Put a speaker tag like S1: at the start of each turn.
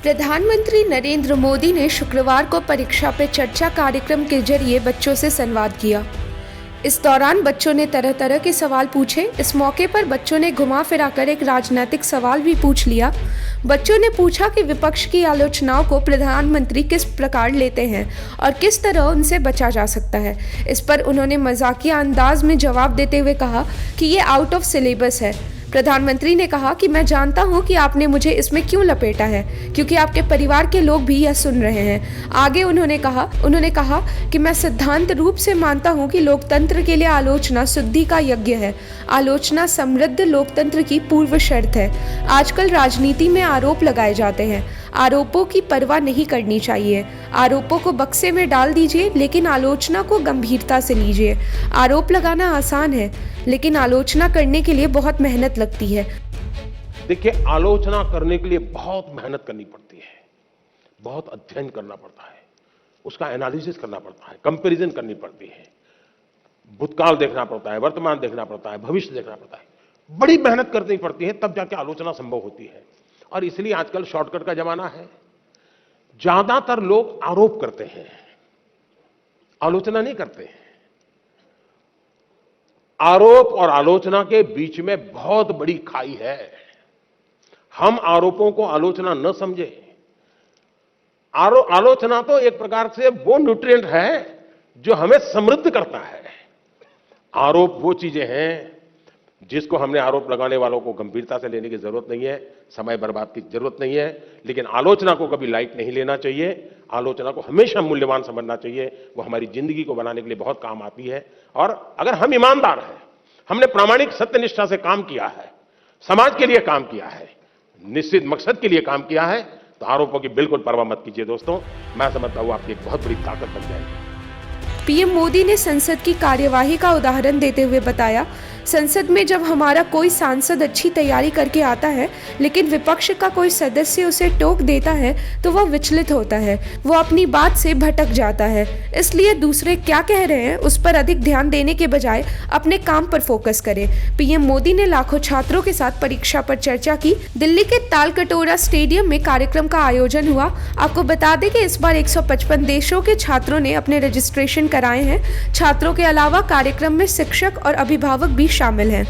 S1: प्रधानमंत्री नरेंद्र मोदी ने शुक्रवार को परीक्षा पे चर्चा कार्यक्रम के जरिए बच्चों से संवाद किया। इस दौरान बच्चों ने तरह तरह के सवाल पूछे। इस मौके पर बच्चों ने घुमा फिराकर एक राजनीतिक सवाल भी पूछ लिया। बच्चों ने पूछा कि विपक्ष की आलोचनाओं को प्रधानमंत्री किस प्रकार लेते हैं और किस तरह उनसे बचा जा सकता है। इस पर उन्होंने मजाकिया अंदाज में जवाब देते हुए कहा कि ये आउट ऑफ सिलेबस है। प्रधानमंत्री ने कहा कि मैं जानता हूं कि आपने मुझे इसमें क्यों लपेटा है, क्योंकि आपके परिवार के लोग भी यह सुन रहे हैं। आगे उन्होंने कहा कि मैं सिद्धांत रूप से मानता हूं कि लोकतंत्र के लिए आलोचना शुद्धि का यज्ञ है। आलोचना समृद्ध लोकतंत्र की पूर्व शर्त है। आजकल राजनीति में आरोप लगाए जाते हैं। आरोपों की परवाह नहीं करनी चाहिए। आरोपों को बक्से में डाल दीजिए, लेकिन आलोचना को गंभीरता से लीजिए। आरोप लगाना आसान है, लेकिन आलोचना करने के लिए बहुत मेहनत लगती है।
S2: देखिए, आलोचना करने के लिए बहुत मेहनत करनी पड़ती है, बहुत अध्ययन करना पड़ता है, उसका एनालिसिस करना पड़ता है, कंपैरिजन करनी पड़ती है, भूतकाल देखना पड़ता है, वर्तमान देखना पड़ता है, भविष्य देखना पड़ता है। बड़ी मेहनत करनी पड़ती है, तब जाके आलोचना संभव होती है। और इसलिए आजकल शॉर्टकट का जमाना है। ज्यादातर लोग आरोप करते हैं, आलोचना नहीं करते हैं। आरोप और आलोचना के बीच में बहुत बड़ी खाई है। हम आरोपों को आलोचना न समझे। आलोचना तो एक प्रकार से वो न्यूट्रिएंट है जो हमें समृद्ध करता है। आरोप वो चीजें हैं जिसको हमने आरोप लगाने वालों को गंभीरता से लेने की जरूरत नहीं है, समय बर्बाद की जरूरत नहीं है। लेकिन आलोचना को कभी लाइट नहीं लेना चाहिए। आलोचना को हमेशा मूल्यवान समझना चाहिए। वो हमारी जिंदगी को बनाने के लिए बहुत काम आती है। और अगर हम ईमानदार हैं, हमने प्रामाणिक सत्यनिष्ठा से काम किया है, समाज के लिए काम किया है, निश्चित मकसद के लिए काम किया है, तो आरोपों की बिल्कुल परवाह मत कीजिए दोस्तों। मैं समझता हूं आपकी एक बहुत बड़ी ताकत बन जाएगी।
S1: पीएम मोदी ने संसद की कार्यवाही का उदाहरण देते हुए बताया, संसद में जब हमारा कोई सांसद अच्छी तैयारी करके आता है, लेकिन विपक्ष का कोई सदस्य उसे टोक देता है, तो वह विचलित होता है, वो अपनी बात से भटक जाता है। इसलिए दूसरे क्या कह रहे हैं उस पर अधिक ध्यान देने के बजाय अपने काम पर फोकस करें। पीएम मोदी ने लाखों छात्रों के साथ परीक्षा पर चर्चा की। दिल्ली के तालकटोरा स्टेडियम में कार्यक्रम का आयोजन हुआ। आपको बता दें कि इस बार 155 देशों के छात्रों ने अपने रजिस्ट्रेशन कराए हैं। छात्रों के अलावा कार्यक्रम में शिक्षक और अभिभावक भी शामिल हैं।